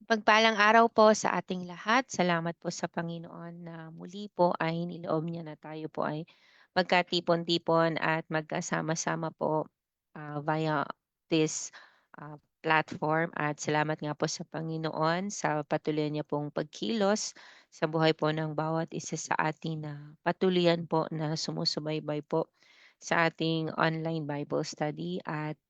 Pagpalang araw po sa ating lahat. Salamat po sa Panginoon na muli po ay niloob niya na tayo po ay magkatipon-tipon at magkasama-sama po via this platform. At salamat nga po sa Panginoon sa patuloy niya pong pagkilos sa buhay po ng bawat isa sa atin na patuloyan po na sumusubaybay po sa ating online Bible study at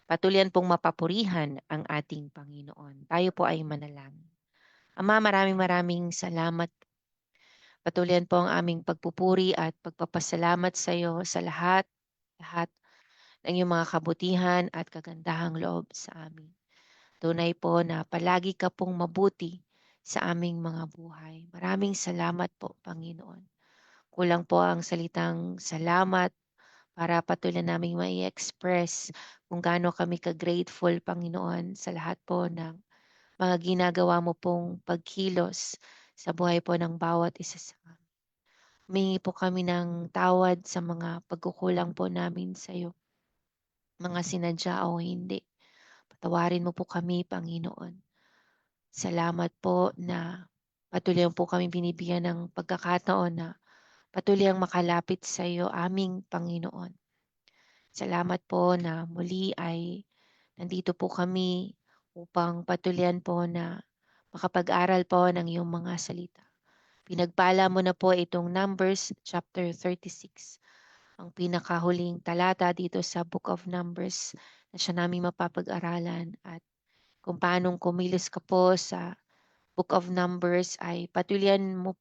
patuloyan pong mapapurihan ang ating Panginoon. Tayo po ay manalangin. Ama, maraming maraming salamat. Patuloyan po ang aming pagpupuri at pagpapasalamat sa iyo sa lahat ng iyong mga kabutihan at kagandahang loob sa amin. Tunay po na palagi ka pong mabuti sa aming mga buhay. Maraming salamat po, Panginoon. Kulang po ang salitang salamat para patuloy naming mai-express kung gaano kami ka-grateful, Panginoon, sa lahat po ng mga ginagawa mo pong pagkilos sa buhay po ng bawat isa sa amin. Humingi po kami ng tawad sa mga pagkukulang po namin sa iyo, mga sinadya o hindi. Patawarin mo po kami, Panginoon. Salamat po na patuloy po kami binibigyan ng pagkakataon na patuloy ang makalapit sa iyo, aming Panginoon. Salamat po na muli ay nandito po kami upang patuloyan po na makapag-aral po ng iyong mga salita. Pinagpala mo na po itong Numbers chapter 36, ang pinakahuling talata dito sa Book of Numbers na siya namin mapapag-aralan at kung paanong kumilos ka po sa Book of Numbers ay patuloyan mo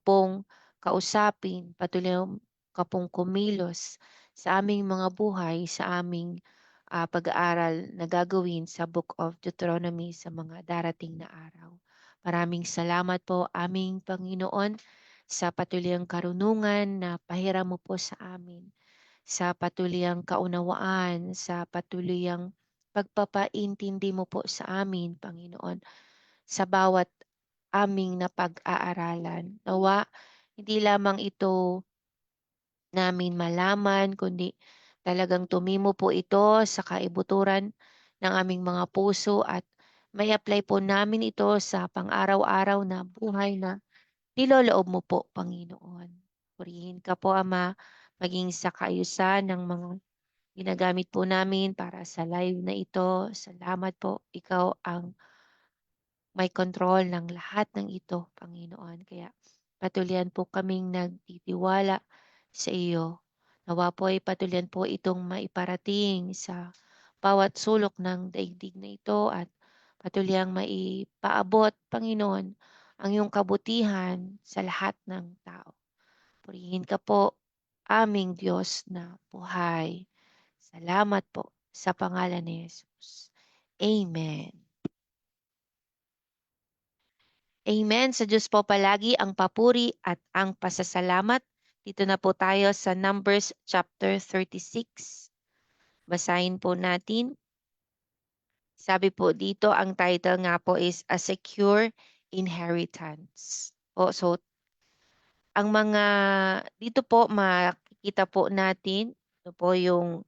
pong kausapin, patuloy ka pong kumilos sa aming mga buhay, sa aming pag-aaral na gagawin sa Book of Deuteronomy sa mga darating na araw. Maraming salamat po aming Panginoon sa patuloy karunungan na pahiram mo po sa amin, sa patuloy kaunawaan, sa patuloy pagpapaintindi mo po sa amin, Panginoon, sa bawat aming napag-aaralan. Nawa, hindi lamang ito namin malaman, kundi talagang tumimo po ito sa kaibuturan ng aming mga puso at may apply po namin ito sa pang-araw-araw na buhay na niloloob mo po, Panginoon. Purihin ka po, Ama, maging sa kaayusan ng mga ginagamit po namin para sa live na ito. Salamat po. Ikaw ang may kontrol ng lahat ng ito, Panginoon. Kaya patuloyan po kaming nagtitiwala sa iyo. Nawa po ay patuloyan po itong maiparating sa bawat sulok ng daigdig na ito at patuloyang maipaabot, Panginoon, ang iyong kabutihan sa lahat ng tao. Purihin ka po, aming Diyos na buhay. Salamat po sa pangalan ni Jesus. Amen. Amen. Sa Diyos po palagi ang papuri at ang pasasalamat. Dito na po tayo sa Numbers chapter 36. Basahin po natin. Sabi po dito, ang title nga po is A Secure Inheritance. So ang mga dito po makikita po natin ito po yung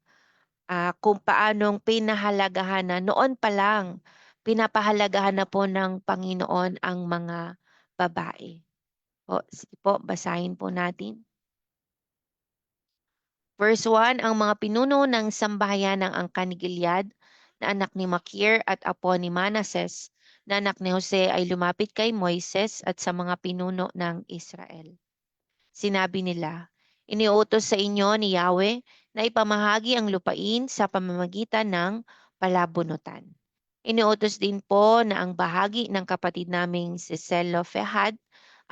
kung paanong pinahalagahan na noon pa lang, pinapahalagahan na po ng Panginoon ang mga babae. Sige po, basahin po natin. Verse 1, ang mga pinuno ng sambahayan ng angkan ni Gilead na anak ni Makir at apo ni Manases na anak ni Jose ay lumapit kay Moises at sa mga pinuno ng Israel. Sinabi nila, iniutos sa inyo ni Yahweh na ipamahagi ang lupain sa pamamagitan ng palabunutan. Iniutos din po na ang bahagi ng kapatid naming si Zelofehad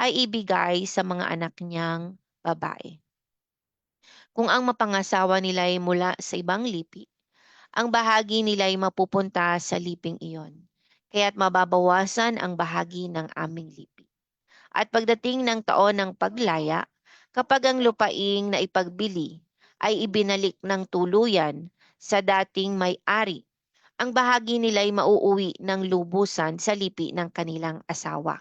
ay ibigay sa mga anak niyang babae. Kung ang mapangasawa nila ay mula sa ibang lipi, ang bahagi nila ay mapupunta sa liping iyon. Kaya't mababawasan ang bahagi ng aming lipi. At pagdating ng taon ng paglaya, kapag ang lupaing na ipagbili ay ibinalik ng tuluyan sa dating may-ari, ang bahagi nila ay mauuwi ng lubusan sa lipi ng kanilang asawa.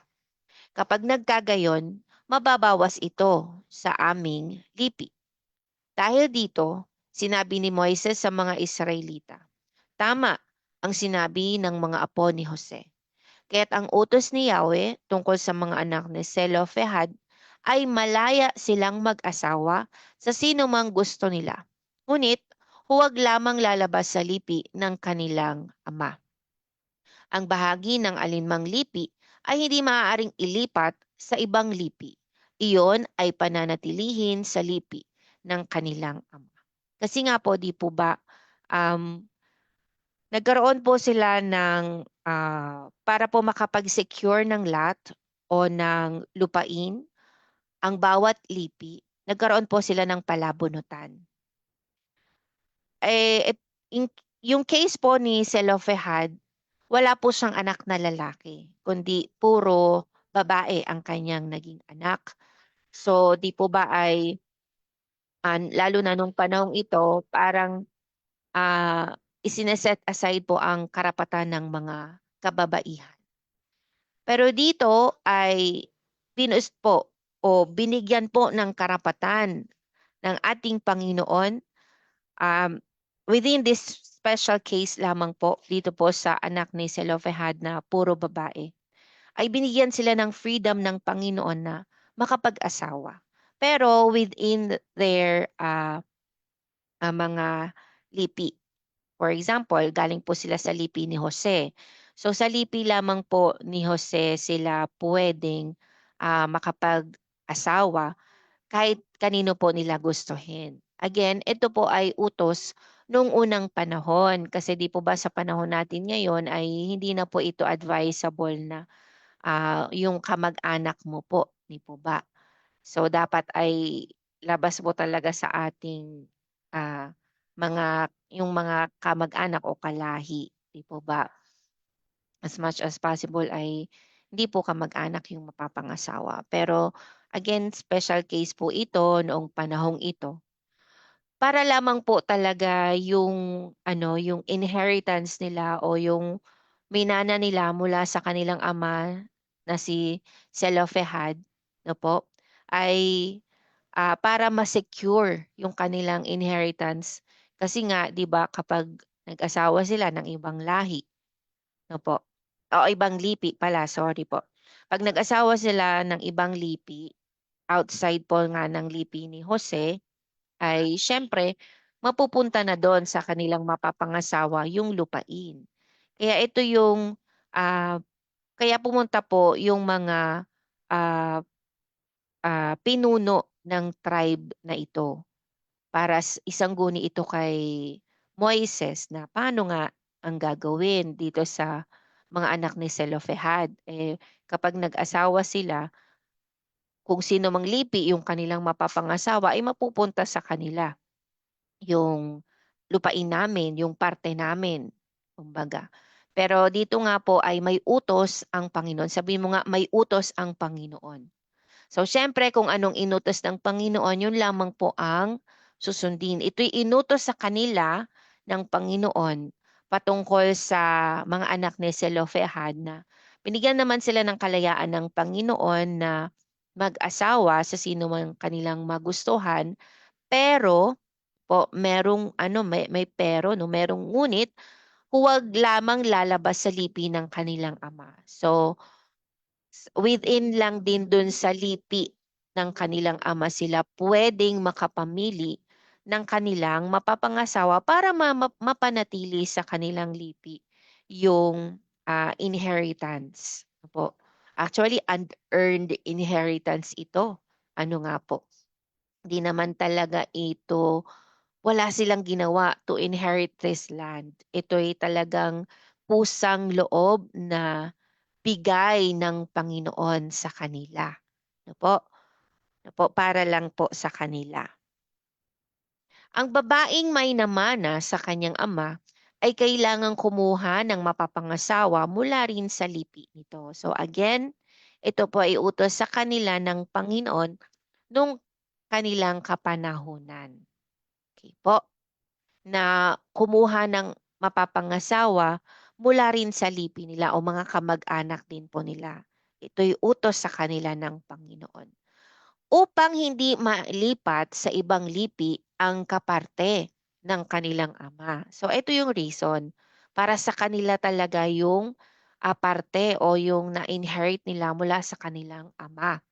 Kapag nagkagayon, mababawas ito sa aming lipi. Dahil dito, sinabi ni Moises sa mga Israelita, tama ang sinabi ng mga apo ni Jose. Kaya't ang utos ni Yahweh tungkol sa mga anak ni Zelofehad ay malaya silang mag-asawa sa sino mang gusto nila. Ngunit huwag lamang lalabas sa lipi ng kanilang ama. Ang bahagi ng alinmang lipi ay hindi maaaring ilipat sa ibang lipi. Iyon ay pananatilihin sa lipi ng kanilang ama. Kasi nga po, di po ba, um, nagkaroon po sila ng para po makapag-secure ng lot o ng lupain, ang bawat lipi, nagkaroon po sila ng palabunutan. In, yung case po ni Zelofehad, wala po siyang anak na lalaki, kundi puro babae ang kanyang naging anak. So, di po ba ay, lalo na nung panahong ito, parang isineset aside po ang karapatan ng mga kababaihan. Pero dito ay pinust po o binigyan po ng karapatan ng ating Panginoon, um, within this special case lamang po dito po sa anak ni Zelofehad na puro babae, ay binigyan sila ng freedom ng Panginoon na makapag-asawa. Pero within their mga lipi. For example, galing po sila sa lipi ni Jose. So sa lipi lamang po ni Jose sila pwedeng makapag-asawa kahit kanino po nila gustuhin. Again, ito po ay utos nung unang panahon kasi di po ba sa panahon natin ngayon ay hindi na po ito advisable na yung kamag-anak mo po, di po ba? So dapat ay labas po talaga sa ating ah, yung mga kamag-anak o kalahi, 'di po ba? As much as possible ay hindi po kamag-anak yung mapapangasawa. Pero again, special case po ito noong panahong ito. Para lamang po talaga yung yung inheritance nila o yung minana nila mula sa kanilang ama na si Zelophehad, no po, ay para ma-secure yung kanilang inheritance. Kasi nga, 'di ba, kapag nag-asawa sila ng ibang lahi, no po, o ibang lipi pala, sorry po. Pag nag-asawa sila ng ibang lipi, outside po nga ng lipi ni Jose, ay siyempre mapupunta na doon sa kanilang mapapangasawa yung lupain. Kaya ito yung kaya pumunta po yung mga ah, pinuno ng tribe na ito para isangguni ito kay Moises na paano nga ang gagawin dito sa mga anak ni Zelofehad. Kapag nag-asawa sila, kung sino mang lipi yung kanilang mapapangasawa ay mapupunta sa kanila yung lupain namin, yung parte namin, kumbaga. Pero dito nga po ay may utos ang Panginoon. Sabihin mo nga, may utos ang Panginoon. So, siyempre, kung anong inutos ng Panginoon, yun lamang po ang susundin. Ito'y inutos sa kanila ng Panginoon patungkol sa mga anak ni Zelofehad na binigyan naman sila ng kalayaan ng Panginoon na mag-asawa sa sino man kanilang magustuhan, pero po merong may pero 'no, merong ngunit huwag lamang lalabas sa lipi ng kanilang ama. So, within lang din dun sa lipi ng kanilang ama sila puwedeng makapamili ng kanilang mapapangasawa para mapanatili sa kanilang lipi yung inheritance, po. Actually, unearned inheritance ito. Ano nga po, 'di naman talaga ito, wala silang ginawa to inherit this land. Ito'y talagang pusang loob na bigay ng Panginoon sa kanila. Ano po? Ano po, para lang po sa kanila. Ang babaeng may namana sa kanyang ama ay kailangang kumuha ng mapapangasawa mula rin sa lipi nito. So again, ito po ay utos sa kanila ng Panginoon nung kanilang kapanahunan. Okay po. Na kumuha ng mapapangasawa mula rin sa lipi nila o mga kamag-anak din po nila. Ito'y utos sa kanila ng Panginoon. Upang hindi malipat sa ibang lipi ang kaparte ng kanilang ama. So ito yung reason para sa kanila talaga yung parte o yung na-inherit nila mula sa kanilang ama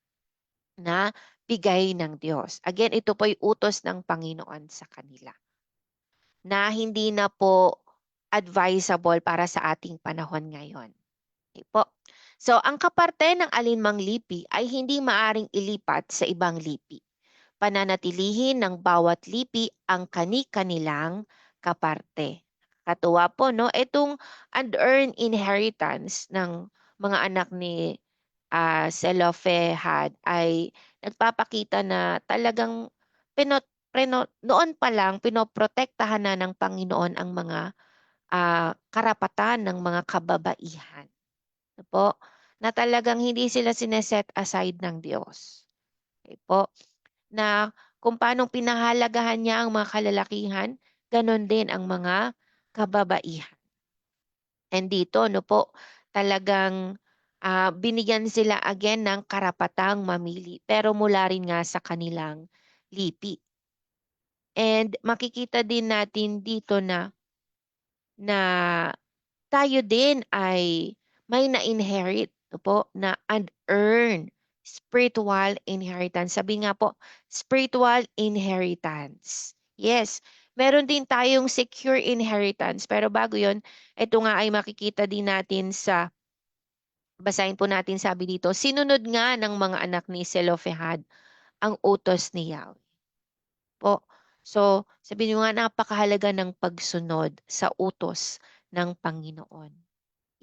na bigay ng Diyos. Again, ito po'y utos ng Panginoon sa kanila na hindi na po advisable para sa ating panahon ngayon. Okay po. So, ang kaparte ng alinmang lipi ay hindi maaring ilipat sa ibang lipi. Pananatilihin ng bawat lipi ang kani-kanilang kaparte. Katuwa po, no? Itong unearned inheritance ng mga anak ni Zelophehad ay nagpapakita na talagang noon pa lang pinoprotektahan na ng Panginoon ang mga karapatan ng mga kababaihan. Ano po? Na talagang hindi sila sineset aside ng Diyos. Okay po? Na kung paano pinahalagahan niya ang mga kalalakihan, ganon din ang mga kababaihan. And dito, no po, talagang binigyan sila again ng karapatang mamili, pero mula rin nga sa kanilang lipi. And makikita din natin dito na tayo din ay may na-inherit po na unearned spiritual inheritance. Sabi nga po, spiritual inheritance. Yes, meron din tayong secure inheritance. Pero bago yon, ito nga ay makikita din natin basahin po natin sabi dito, sinunod nga ng mga anak ni Zelophehad ang utos ni Yahweh. Po. So, sabi niyo nga napakahalaga ng pagsunod sa utos ng Panginoon.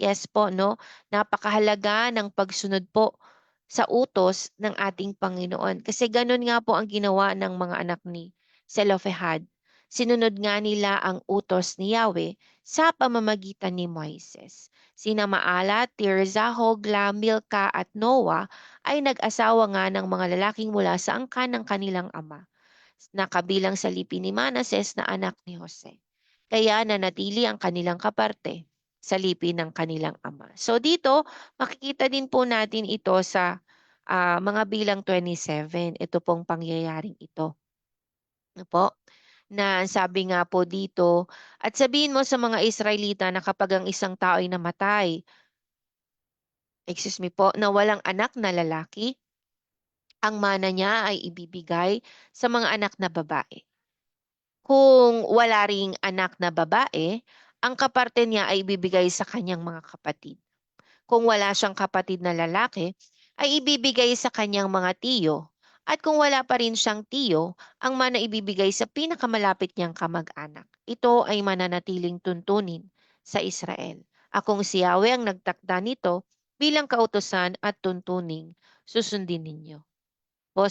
Yes po, no? Napakahalaga ng pagsunod po sa utos ng ating Panginoon. Kasi ganun nga po ang ginawa ng mga anak ni Zelophehad. Sinunod nga nila ang utos ni Yahweh sa pamamagitan ni Moises. Sina Maala, Tirza, Hogla, Milka at Noah ay nag-asawa nga ng mga lalaking mula sa angkan ng kanilang ama na kabilang sa lipi ni Manases na anak ni Jose. Kaya nanatili ang kanilang kaparte sa lipi ng kanilang ama. So dito, makikita din po natin ito sa mga bilang 27. Ito pong pangyayaring ito. Ano po? Na sabi nga po dito, at sabihin mo sa mga Israelita na kapag ang isang tao ay namatay, excuse me po, na walang anak na lalaki, ang mana niya ay ibibigay sa mga anak na babae. Kung wala ring anak na babae, ang kaparte niya ay ibibigay sa kanyang mga kapatid. Kung wala siyang kapatid na lalaki, ay ibibigay sa kanyang mga tiyo. At kung wala pa rin siyang tiyo, ang mana ibibigay sa pinakamalapit niyang kamag-anak. Ito ay mananatiling tuntunin sa Israel. Akong si Yahweh ang nagtakda nito bilang kautusan at tuntuning susundin ninyo.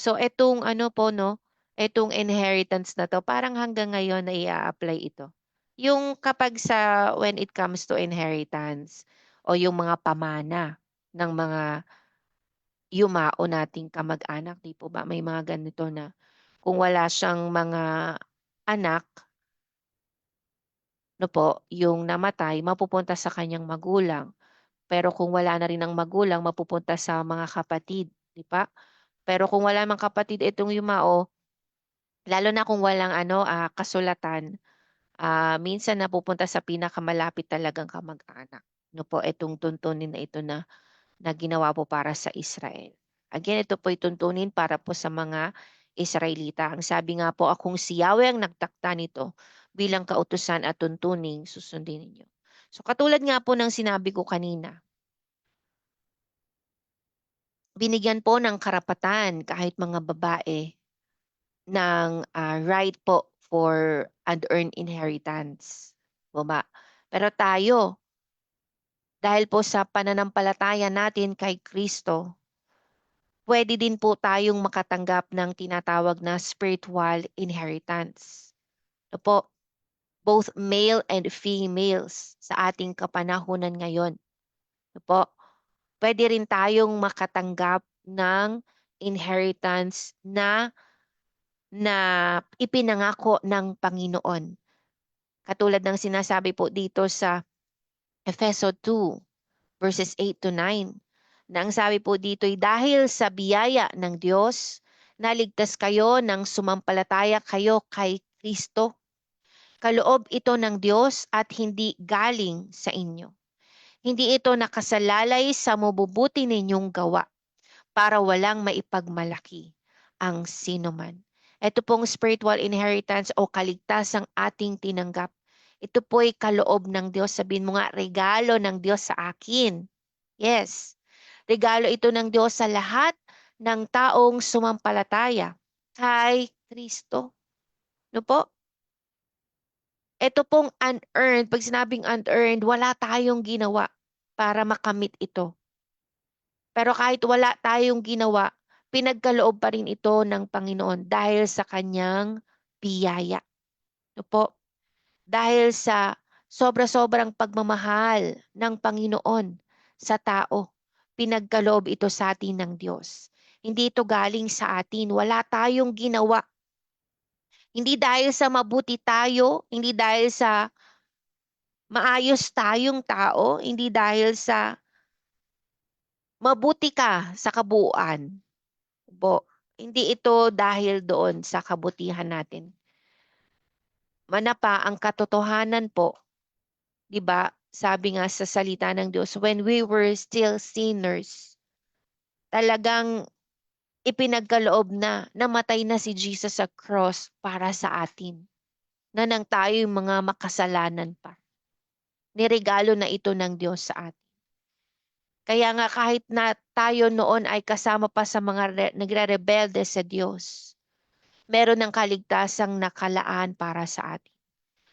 So etong ano po, no, etong inheritance na 'to parang hanggang ngayon na i-a-apply ito. Yung kapag when it comes to inheritance o yung mga pamana ng mga yumao nating kamag-anak, 'di po ba? May mga ganito na kung wala siyang mga anak, no po, yung namatay mapupunta sa kanyang magulang. Pero kung wala na rin ang magulang mapupunta sa mga kapatid, 'di ba? Pero kung wala mang kapatid itong yumao, lalo na kung walang kasulatan, minsan napupunta sa pinakamalapit talagang kamag-anak. No po, itong tuntunin na ito na ginawa po para sa Israel. Again, ito po'y tuntunin para po sa mga Israelita. Ang sabi nga po, akong si Yahweh ang nagtakda nito bilang kautusan at tuntuning susundin ninyo. So katulad nga po ng sinabi ko kanina, binigyan po ng karapatan kahit mga babae ng right po for unearned inheritance. Po ba? Pero tayo, dahil po sa pananampalataya natin kay Kristo, pwede din po tayong makatanggap ng tinatawag na spiritual inheritance. Ito po, both male and females sa ating kapanahunan ngayon. Ito po, pwede rin tayong makatanggap ng inheritance na ipinangako ng Panginoon. Katulad ng sinasabi po dito sa Efeso 2 verses 8 to 9. Na ang sabi po dito ay dahil sa biyaya ng Diyos, naligtas kayo nang sumampalataya kayo kay Kristo. Kaloob ito ng Diyos at hindi galing sa inyo. Hindi ito nakasalalay sa mabubuti ninyong gawa para walang maipagmalaki ang sinuman. Ito pong spiritual inheritance o kaligtasang ating tinanggap. Ito po'y kaloob ng Diyos. Sabihin mo nga, regalo ng Diyos sa akin. Yes. Regalo ito ng Diyos sa lahat ng taong sumampalataya kay Kristo. No po? Ito pong unearned, pag sinabing unearned, wala tayong ginawa para makamit ito. Pero kahit wala tayong ginawa, pinagkaloob pa rin ito ng Panginoon dahil sa kanyang biyaya. No po? Dahil sa sobra-sobrang pagmamahal ng Panginoon sa tao, pinagkaloob ito sa atin ng Diyos. Hindi ito galing sa atin. Wala tayong ginawa. Hindi dahil sa mabuti tayo, hindi dahil sa maayos tayong tao, hindi dahil sa mabuti ka sa kabuuan. Po, hindi ito dahil doon sa kabutihan natin. Manapa ang katotohanan po, 'di ba? Sabi nga sa salita ng Diyos, when we were still sinners, talagang ipinagkaloob na namatay na si Jesus sa cross para sa atin. Na nang tayo mga makasalanan pa. Niregalo na ito ng Diyos sa atin. Kaya nga kahit na tayo noon ay kasama pa sa mga nagre-rebelde sa Diyos, meron ng kaligtasang nakalaan para sa atin.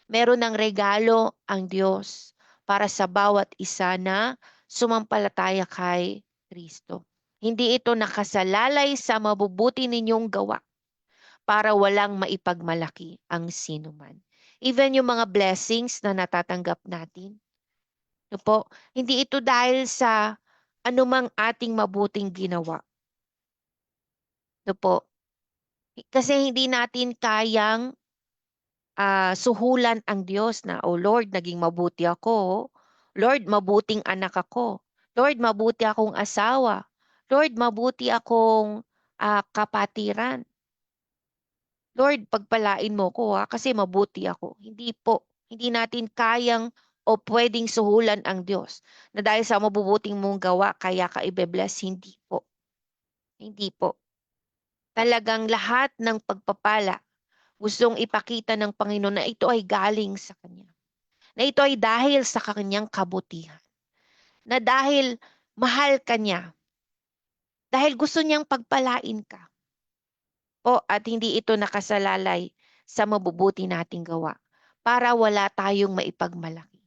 Meron ng regalo ang Diyos para sa bawat isa na sumampalataya kay Kristo. Hindi ito nakasalalay sa mabubuti ninyong gawa para walang maipagmalaki ang sinuman. Even yung mga blessings na natatanggap natin, no po, hindi ito dahil sa anumang ating mabuting ginawa. No po, kasi hindi natin kayang suhulan ang Diyos na, oh Lord, naging mabuti ako. Lord, mabuting anak ako. Lord, mabuti akong asawa. Lord, mabuti akong kapatiran. Lord, pagpalain mo ko kasi mabuti ako. Hindi po. Hindi natin kayang o pwedeng suhulan ang Diyos na dahil sa mabubuting mong gawa kaya ka ibe-bless. Hindi po. Hindi po. Talagang lahat ng pagpapala gustong ipakita ng Panginoon na ito ay galing sa Kanya. Na ito ay dahil sa Kanyang kabutihan. Na dahil mahal ka niya. Dahil gusto niyang pagpalain ka. Po at hindi ito nakasalalay sa mabubuti nating gawa para wala tayong maipagmalaki.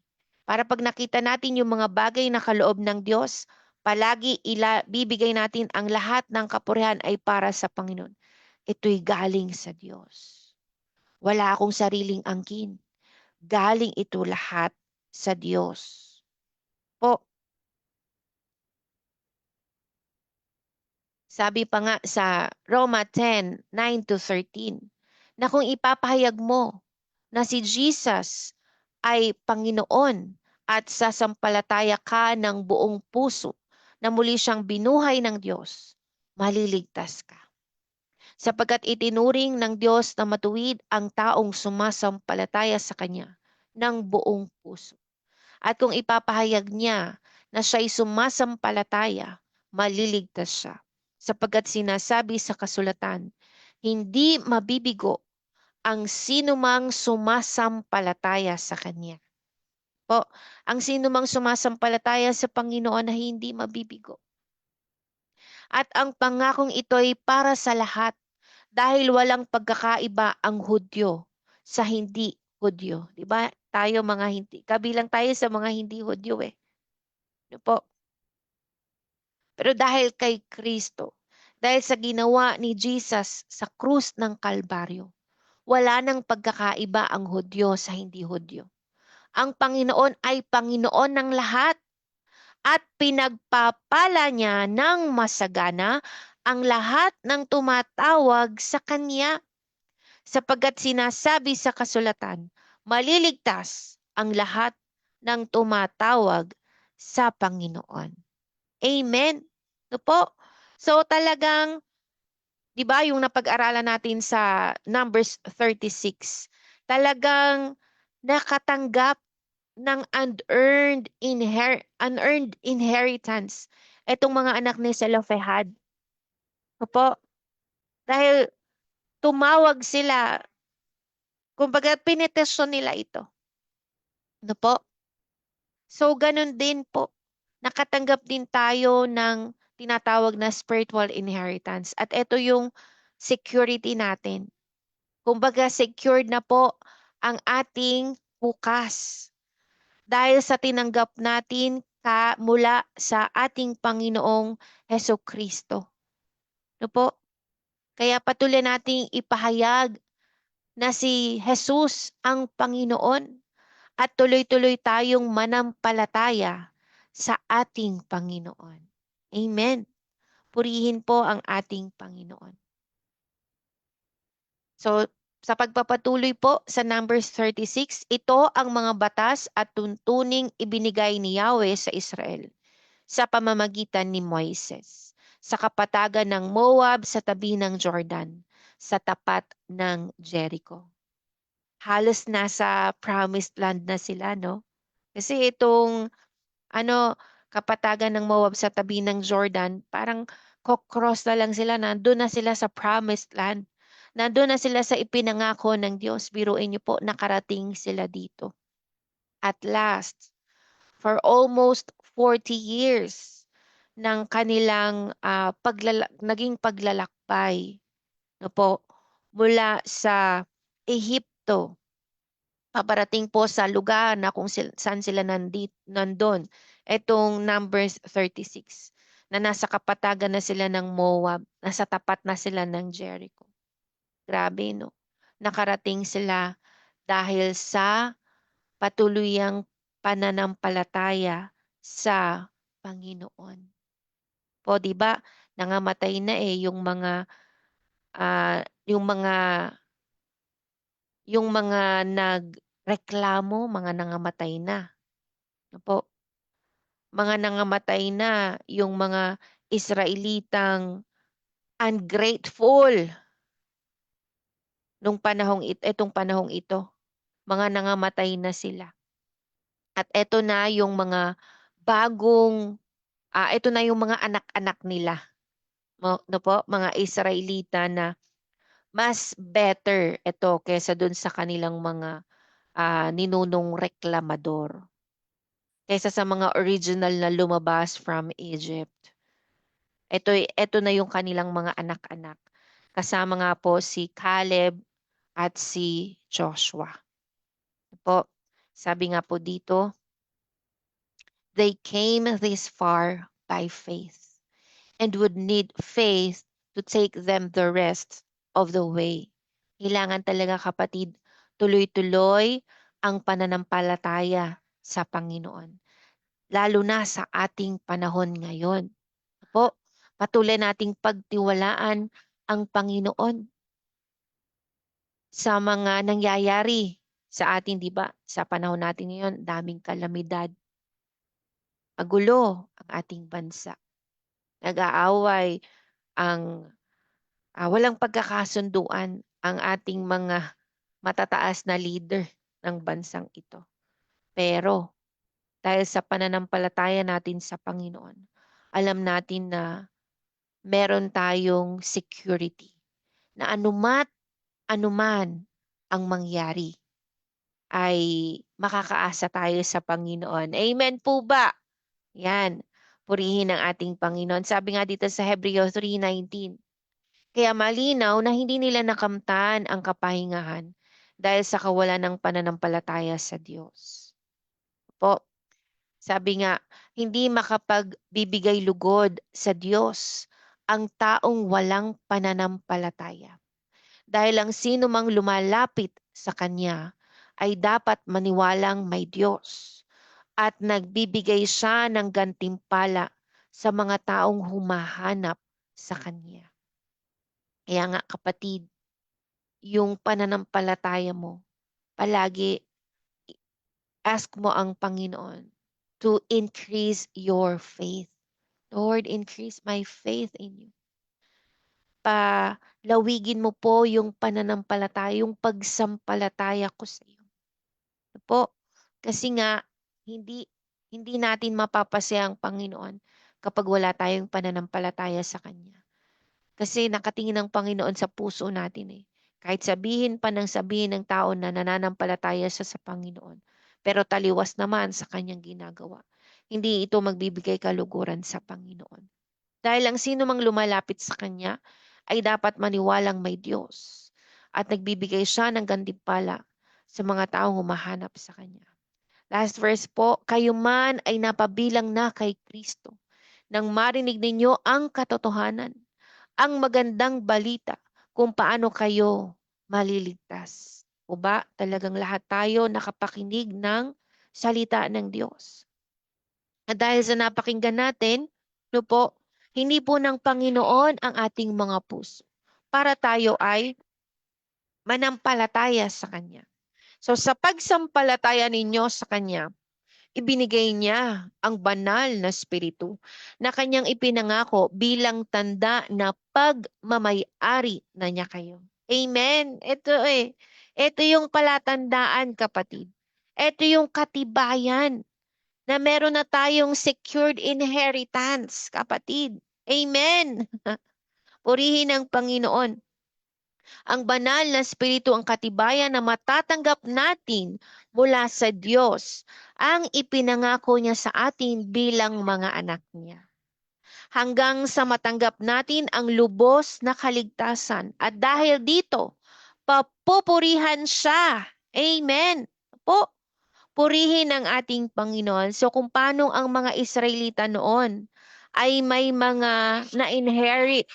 Para pag nakita natin yung mga bagay na kaloob ng Diyos, palagi bibigay natin ang lahat ng kapurihan ay para sa Panginoon. Ito'y galing sa Diyos. Wala akong sariling angkin. Galing ito lahat sa Diyos. Po, sabi pa nga sa Roma 10:9-13, na kung ipapahayag mo na si Jesus ay Panginoon at sasampalataya ka ng buong puso na muli siyang binuhay ng Diyos, maliligtas ka. Sapagkat itinuring ng Diyos na matuwid ang taong sumasampalataya sa Kanya ng buong puso. At kung ipapahayag niya na siya'y sumasampalataya, maliligtas siya. Sapagkat sinasabi sa kasulatan, hindi mabibigo ang sinumang sumasampalataya sa Kanya. Po, ang sinumang sumasampalataya sa Panginoon na hindi mabibigo. At ang pangakong ito'y para sa lahat dahil walang pagkakaiba ang Hudyo sa hindi Hudyo. 'Di ba? Tayo mga hindi, kabilang tayo sa mga hindi Hudyo eh. Ano po? Pero dahil kay Kristo, dahil sa ginawa ni Jesus sa krus ng Kalbaryo, wala nang pagkakaiba ang Hudyo sa hindi Hudyo. Ang Panginoon ay Panginoon ng lahat at pinagpapala niya ng masagana ang lahat ng tumatawag sa Kanya. Sapagkat sinasabi sa kasulatan, maliligtas ang lahat ng tumatawag sa Panginoon. Amen. No po? So talagang, 'di ba, yung napag-aralan natin sa Numbers 36, talagang nakatanggap ng unearned inheritance itong mga anak ni Zelophehad. Opo, dahil tumawag sila, kumbaga pinetesyon nila ito. Ano po? So, ganun din po. Nakatanggap din tayo ng tinatawag na spiritual inheritance. At ito yung security natin. Kumbaga, secured na po ang ating bukas. Dahil sa tinanggap natin mula sa ating Panginoong Heso Kristo. No po? Kaya patuloy nating ipahayag na si Jesus ang Panginoon at tuloy-tuloy tayong manampalataya sa ating Panginoon. Amen. Purihin po ang ating Panginoon. So, sa pagpapatuloy po sa Numbers 36, ito ang mga batas at tuntuning ibinigay ni Yahweh sa Israel sa pamamagitan ni Moises sa kapatagan ng Moab sa tabi ng Jordan, sa tapat ng Jericho. Halos nasa promised land na sila, no? Kasi itong kapatagan ng Moab sa tabi ng Jordan, parang cross na lang sila, nandun na sila sa promised land. Nandun na sila sa ipinangako ng Diyos. Biruin niyo po, nakarating sila dito. At last, for almost 40 years ng kanilang naging paglalakbay, no po, mula sa Ehipto paparating po sa lugar na kung saan sila nandun. Itong Numbers 36 na nasa kapatagan na sila ng Moab, nasa tapat na sila ng Jericho. Grabe, no? Nakarating sila dahil sa patuluyang pananampalataya sa Panginoon. Po, di ba? Nangamatay na yung mga ah, yung mga yung mga nagreklamo, mga nangamatay na. Ano po? Mga nangamatay na yung mga Israelitang ungrateful etong panahong ito. Mga nangamatay na sila. At eto na yung mga ito na yung mga anak-anak nila. No po, mga Israelita na mas better ito kaysa dun sa kanilang mga ninunong reklamador. Kaysa sa mga original na lumabas from Egypt. Ito na yung kanilang mga anak-anak. Kasama nga po si Caleb at si Joshua. Po, sabi nga po dito, they came this far by faith and would need faith to take them the rest of the way. Kailangan talaga kapatid, tuloy-tuloy ang pananampalataya sa Panginoon. Lalo na sa ating panahon ngayon. Po, patuloy nating pagtiwalaan ang Panginoon sa mga nangyayari sa atin, di ba? Sa panahon natin ngayon, daming kalamidad. Magulo ang ating bansa. Nag-aaway walang pagkakasunduan ang ating mga matataas na leader ng bansang ito. Pero dahil sa pananampalataya natin sa Panginoon, alam natin na meron tayong security na anuman ang mangyari ay makakaasa tayo sa Panginoon. Amen po ba? Yan. Purihin ang ating Panginoon. Sabi nga dito sa Hebreo 3:19, kaya malinaw na hindi nila nakamtan ang kapahingahan dahil sa kawalan ng pananampalataya sa Diyos. Po, sabi nga, hindi makapagbibigay lugod sa Diyos ang taong walang pananampalataya. Dahil ang sino mang lumalapit sa Kanya ay dapat maniwalang may Diyos at nagbibigay siya ng gantimpala sa mga taong humahanap sa Kanya. Kaya nga kapatid, yung pananampalataya mo, palagi ask mo ang Panginoon to increase your faith. Lord, increase my faith in you. Palawigin mo po yung pananampalataya, yung pagsampalataya ko sa iyo. Po, kasi nga Hindi hindi natin mapapasaya ang Panginoon kapag wala tayong pananampalataya sa Kanya. Kasi nakatingin ang Panginoon sa puso natin eh. Kahit sabihin pa ng sabihin ng tao na nananampalataya siya sa Panginoon, pero taliwas naman sa kanyang ginagawa. Hindi ito magbibigay kaluguran sa Panginoon. Dahil ang sino mang lumalapit sa Kanya ay dapat maniwalang may Diyos at nagbibigay siya ng gantimpala sa mga taong humahanap sa Kanya. Last verse po, kayo man ay napabilang na kay Kristo nang marinig ninyo ang katotohanan, ang magandang balita kung paano kayo maliligtas. O ba, talagang lahat tayo nakapakinig ng salita ng Diyos. At dahil sa napakinggan natin, no po, hindi po ng Panginoon ang ating mga puso para tayo ay manampalataya sa Kanya. So sa pagsampalataya ninyo sa Kanya, ibinigay niya ang banal na spiritu na kanyang ipinangako bilang tanda na pagmamay-ari na niya kayo. Amen. Ito eh. Ito yung palatandaan, kapatid. Ito yung katibayan na meron na tayong secured inheritance, kapatid. Amen. Purihin ang Panginoon. Ang banal na spiritu ang katibayan na matatanggap natin mula sa Diyos ang ipinangako niya sa atin bilang mga anak niya. Hanggang sa matanggap natin ang lubos na kaligtasan. At dahil dito, papupurihan siya. Amen. Po, purihin ang ating Panginoon. So kung paano ang mga Israelita noon ay may mga na-inherit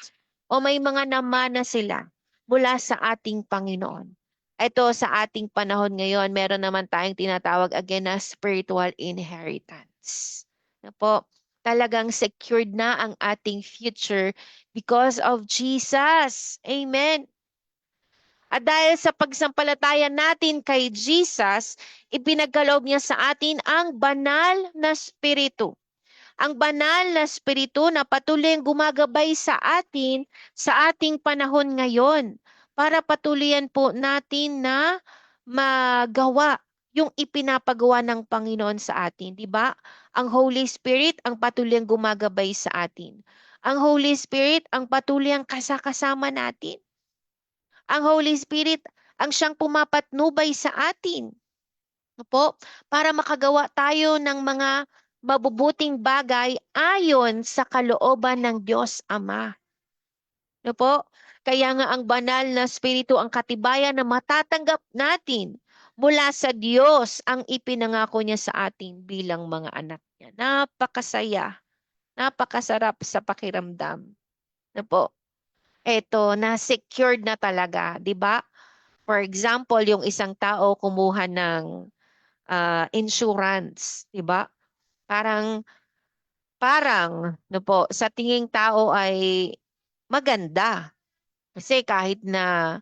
o may mga namana sila mula sa ating Panginoon. Ito sa ating panahon ngayon, meron naman tayong tinatawag again na spiritual inheritance. Na po, talagang secured na ang ating future because of Jesus. Amen. At dahil sa pagsampalataya natin kay Jesus, ipinagkaloob niya sa atin ang banal na spiritu. Ang banal na spiritu na patuloy gumagabay sa atin sa ating panahon ngayon para patuloyan po natin na magawa yung ipinapagawa ng Panginoon sa atin, di ba? Ang Holy Spirit ang patuloy gumagabay sa atin. Ang Holy Spirit ang patuloy kasakasama natin. Ang Holy Spirit ang siyang pumapatnubay sa atin. Po, para makagawa tayo ng mga mabubuting bagay ayon sa kalooban ng Diyos Ama. No po? Kaya nga ang banal na spiritu ang katibayan na matatanggap natin mula sa Diyos ang ipinangako niya sa atin bilang mga anak niya. Napakasaya, napakasarap sa pakiramdam. No po? Eto, na-secured na talaga, 'di ba? For example, yung isang tao kumuha ng insurance, 'di ba? Parang parang no po, sa tinging tao ay maganda. Kasi kahit na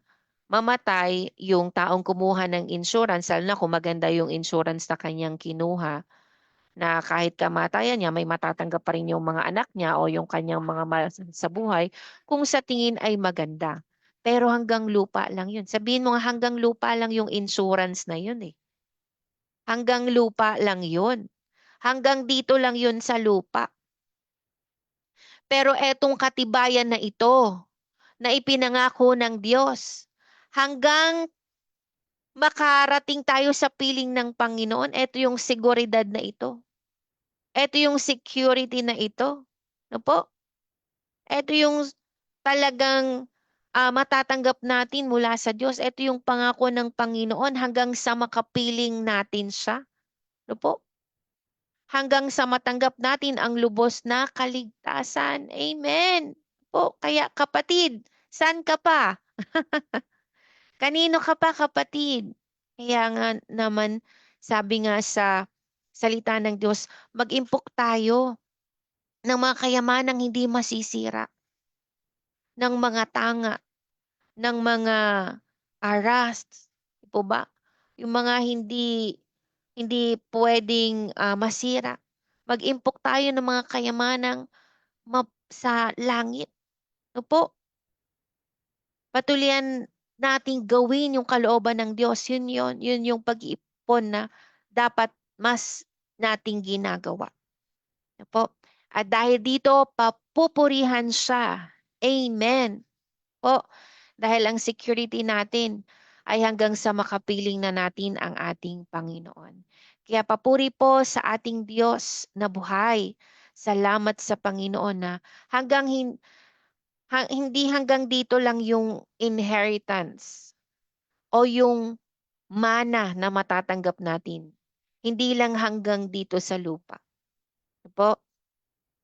mamatay yung taong kumuha ng insurance, lalo na kung maganda yung insurance na kanyang kinuha, na kahit kamatayan niya, may matatanggap pa rin yung mga anak niya o yung kanyang mga mahal sa buhay, kung sa tingin ay maganda. Pero hanggang lupa lang yun. Sabihin mo nga hanggang lupa lang yung insurance na yun eh. Hanggang lupa lang yun. Hanggang dito lang yun sa lupa. Pero etong katibayan na ito, na ipinangako ng Diyos, hanggang makarating tayo sa piling ng Panginoon, ito yung seguridad na ito. Ito yung security na ito. No po? Ito yung talagang matatanggap natin mula sa Diyos. Ito yung pangako ng Panginoon hanggang sa makapiling natin siya. No po? Hanggang sa matanggap natin ang lubos na kaligtasan. Amen. Po, kaya kapatid, saan ka pa? Kanino ka pa, kapatid? Kaya nga naman, sabi nga sa salita ng Diyos, mag-impok tayo ng mga kayamanang hindi masisira, ng mga tanga, ng mga aras, po ba? Yung mga hindi pwedeng masira. Mag-impok tayo ng mga kayamanang sa langit. No po? Patuloyan nating gawin yung kalooban ng Diyos. Yun yung pag-iipon na dapat mas nating ginagawa. Ano po? At dahil dito, papupurihan siya. Amen. Po, dahil ang security natin ay hanggang sa makapiling na natin ang ating Panginoon. Kaya papuri po sa ating Diyos na buhay. Salamat sa Panginoon na hanggang hindi hanggang dito lang yung inheritance o yung mana na matatanggap natin. Hindi lang hanggang dito sa lupa. Ano po?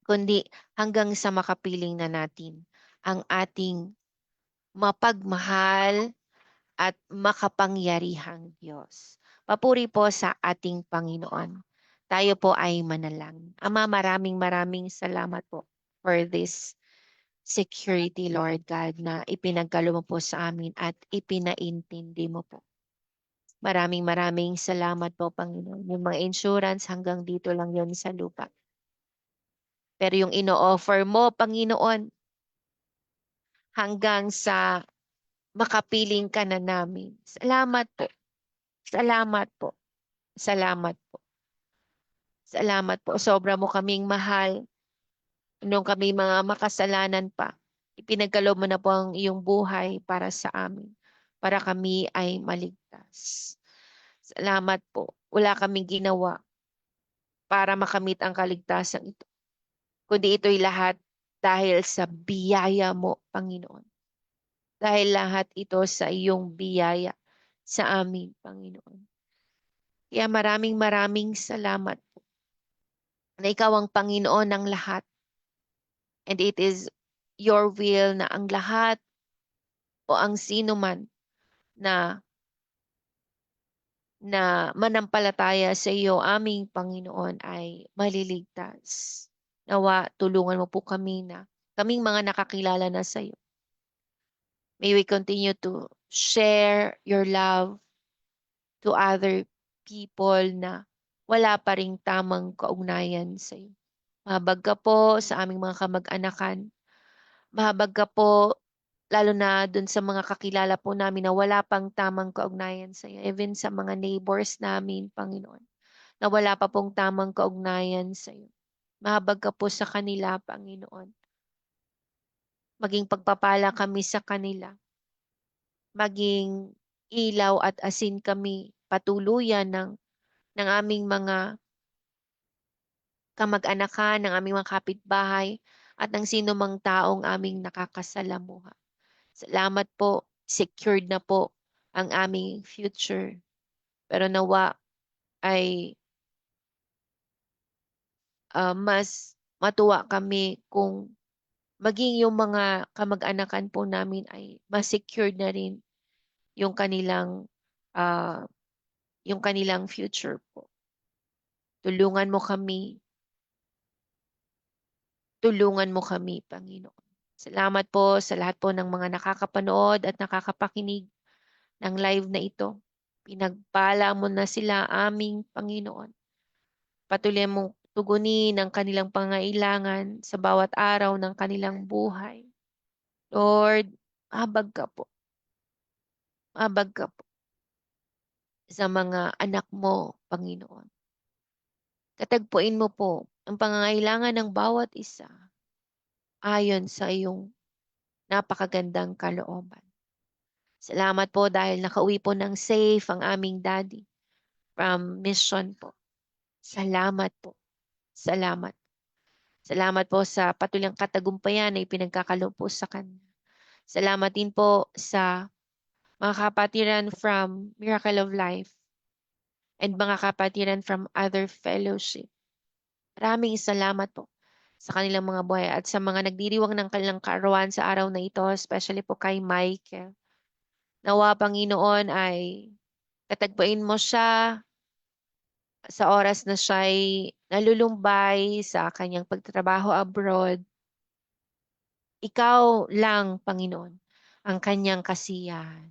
Kundi hanggang sa makapiling na natin ang ating mapagmahal at makapangyarihang Diyos. Papuri po sa ating Panginoon. Tayo po ay manalangin. Ama, maraming maraming salamat po for this security, Lord God, na ipinagkalo mo po sa amin at ipinaintindi mo po. Maraming maraming salamat po, Panginoon. Yung mga insurance hanggang dito lang yon sa lupa. Pero yung ino-offer mo, Panginoon, hanggang sa makapiling ka na namin. Salamat po. Salamat po. Salamat po. Salamat po. Sobra mo kaming mahal. Nung kami mga makasalanan pa, ipinagkaloob mo na po ang iyong buhay para sa amin. Para kami ay maligtas. Salamat po. Wala kaming ginawa para makamit ang kaligtasan ito. Kundi ito'y lahat dahil sa biyaya mo, Panginoon. Dahil lahat ito sa iyong biyaya sa amin, Panginoon. Kaya maraming maraming salamat po na ikaw ang Panginoon ng lahat. And it is your will na ang lahat o ang sino man na manampalataya sa iyo, aming Panginoon, ay maliligtas. Nawa, tulungan mo po kami na kaming mga nakakilala na sa iyo. May we continue to share your love to other people na wala pa ring tamang kaugnayan sa iyo. Mahabag ka po sa aming mga kamag-anakan. Mahabag ka po lalo na dun sa mga kakilala po namin na wala pang tamang kaugnayan sa iyo. Even sa mga neighbors namin, Panginoon, na wala pa pong tamang kaugnayan sa iyo. Mahabag ka po sa kanila, Panginoon. Maging pagpapala kami sa kanila. Maging ilaw at asin kami patuluyan ng aming mga kamag-anakan, ng aming mga kapitbahay, at ng sino mang taong aming nakakasalamuha. Salamat po, secured na po ang aming future. Pero nawa ay mas matuwa kami kung maging yung mga kamag-anakan po namin ay mas secured na rin yung kanilang ah, yung kanilang future po. Tulungan mo kami, Panginoon. Salamat po sa lahat po ng mga nakakapanood at nakakapakinig ng live na ito. Pinagpala mo na sila, aming Panginoon. Patuloy mong tugunin ang kanilang pangailangan sa bawat araw ng kanilang buhay. Lord, habag ka po. Habag ka po sa mga anak mo, Panginoon. Katagpuin mo po ang pangangailangan ng bawat isa ayon sa iyong napakagandang kalooban. Salamat po dahil nakauwi po ng safe ang aming daddy from mission po. Salamat po. Salamat. Salamat po sa patuloy katagumpayan na ipinagkakaloob po sa kanya. Salamat din po sa mga kapatiran from Miracle of Life and mga kapatiran from other fellowship. Maraming salamat po sa kanilang mga buhay at sa mga nagdiriwang ng kanilang kaarawan sa araw na ito, especially po kay Michael. Nawa, Panginoon, ay katagpuin mo siya sa oras na siya'y nalulumbay sa kanyang pagtatrabaho abroad. Ikaw lang, Panginoon, ang kanyang kasiyahan.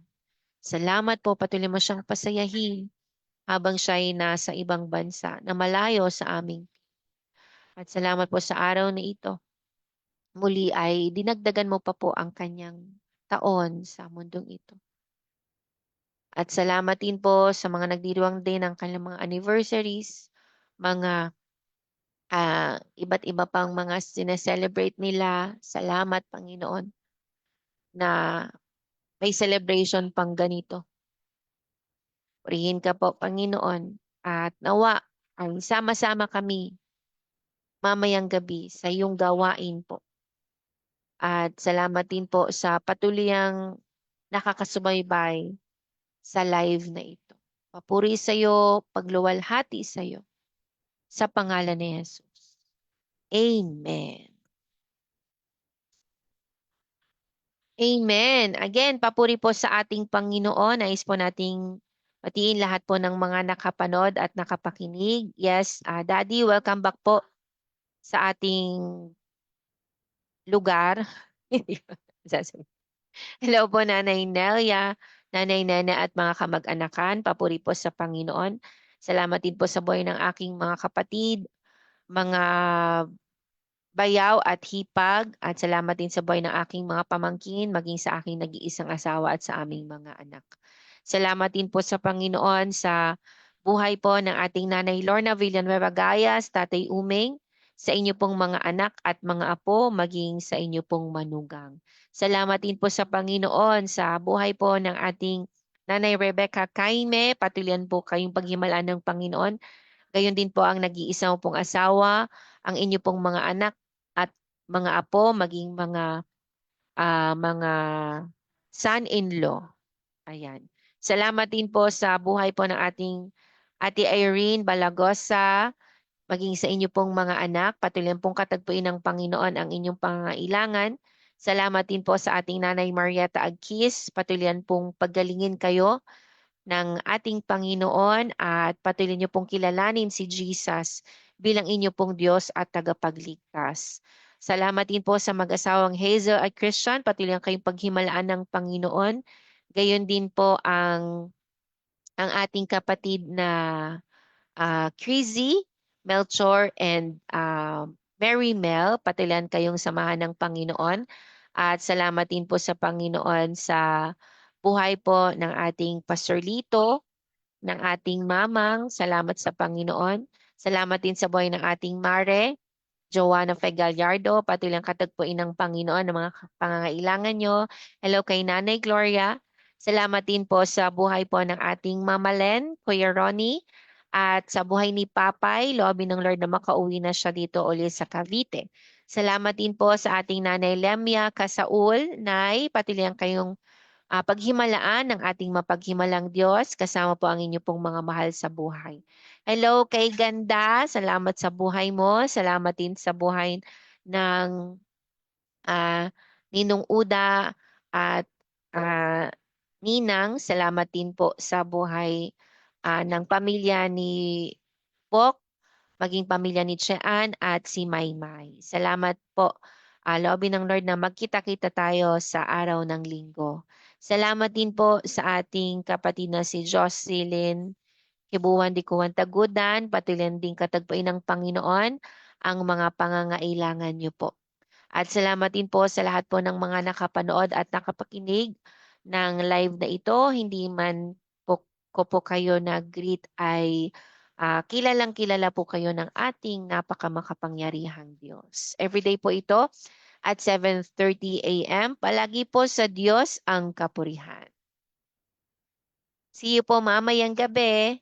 Salamat po, patuloy mo siyang pasayahin habang siya'y nasa ibang bansa na malayo sa aming. At salamat po sa araw na ito. Muli ay dinagdagan mo pa po ang kanyang taon sa mundong ito. At salamat din po sa mga nagdiriwang din ng kanilang mga anniversaries. mga iba't iba pang mga sineselebrate nila. Salamat, Panginoon, na may celebration pang ganito. Purihin ka po, Panginoon, at nawa ay sama-sama kami mamayang gabi sa iyong gawain po. At salamat din po sa patuluyang nakakasubaybay sa live na ito. Papuri sa iyo, pagluwalhati sa iyo, sa pangalan ni Jesus. Amen. Amen. Again, papuri po sa ating Panginoon. Nais po nating batiin lahat po ng mga nakapanood at nakapakinig. Yes, Daddy, welcome back po sa ating lugar. Hello po, Nanay Nelia, Nanay Nena at mga kamag-anakan. Papuri po sa Panginoon. Salamat din po sa buhay ng aking mga kapatid, mga bayaw at hipag, at salamat din sa buhay ng aking mga pamangkin, maging sa aking nag-iisang asawa at sa aming mga anak. Salamat din po sa Panginoon sa buhay po ng ating Nanay Lorna Villanueva Gayas, Tatay Umeng, sa inyo pong mga anak at mga apo, maging sa inyo pong manugang. Salamat din po sa Panginoon sa buhay po ng ating Nanay Rebecca Kaime, patuloyan po kayong paghimalaan ng Panginoon. Gayon din po ang nag-iisa pong asawa, ang inyo pong mga anak at mga apo, maging mga son-in-law. Ayan. Salamat din po sa buhay po ng ating Ate Irene Balagosa, maging sa inyo pong mga anak. Patuloy pong katagpuin ng Panginoon ang inyong pangangailangan. Salamat din po sa ating Nanay Marieta Agkis. Patuloy pong paggalingin kayo ng ating Panginoon at patuloy niyo pong kilalanin si Jesus bilang inyo pong Diyos at tagapagligtas. Salamat din po sa mag-asawang Hazel at Christian. Patuloy kayong paghimalaan ng Panginoon. Gayon din po ang ating kapatid na Crizzy, Melchor, and Mary Mel. Patuloy kayong samahan ng Panginoon. At salamat din po sa Panginoon sa buhay po ng ating Pastor Lito, ng ating mamang. Salamat sa Panginoon. Salamat din sa buhay ng ating Mare, Joanna Fegallardo. Patuloy ang katagpuin ng Panginoon ng mga pangangailangan nyo. Hello kay Nanay Gloria. Salamat din po sa buhay po ng ating Mama Len, Kuya Ronnie, at sa buhay ni Papay. Loobin ng Lord na makauwi na siya dito ulit sa Cavite. Salamat din po sa ating Nanay Lemia Kasaul. Nay, patuloy ang kayong paghimalaan ng ating mapaghimalang Diyos, kasama po ang inyo pong mga mahal sa buhay. Hello kay Ganda, salamat sa buhay mo. Salamat din sa buhay ng Ninong Uda at ah, Ninang. Salamat din po sa buhay ng pamilya ni Bok, maging pamilya ni Chean at si Maymay. Salamat po. Loobin ng Lord na magkita-kita tayo sa araw ng linggo. Salamat din po sa ating kapatid na si Jocelyn Kibuan di Kuwan Tagudan, patuloy din katagpuin ng Panginoon ang mga pangangailangan niyo po. At salamat din po sa lahat po ng mga nakapanood at nakapakinig ng live na ito. Hindi man po ko po kayo nag-greet ay kilalang kilala po kayo ng ating napakamakapangyarihang Diyos. Everyday po ito at 7:30 a.m. Palagi po sa Diyos ang kapurihan. See you po mamayang gabi.